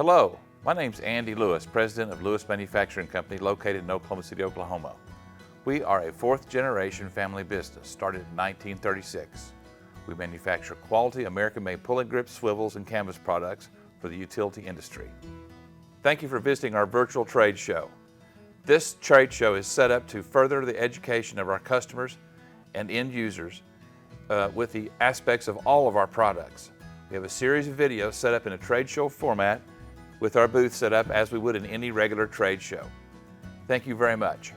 Hello, my name's Andy Lewis, president of Lewis Manufacturing Company located in Oklahoma City, Oklahoma. We are a fourth-generation family business started in 1936. We manufacture quality American-made pulling grips, swivels, and canvas products for the utility industry. Thank you for visiting our virtual trade show. This trade show is set up to further the education of our customers and end users with the aspects of all of our products. We have a series of videos set up in a trade show format with our booth set up as we would in any regular trade show. Thank you very much.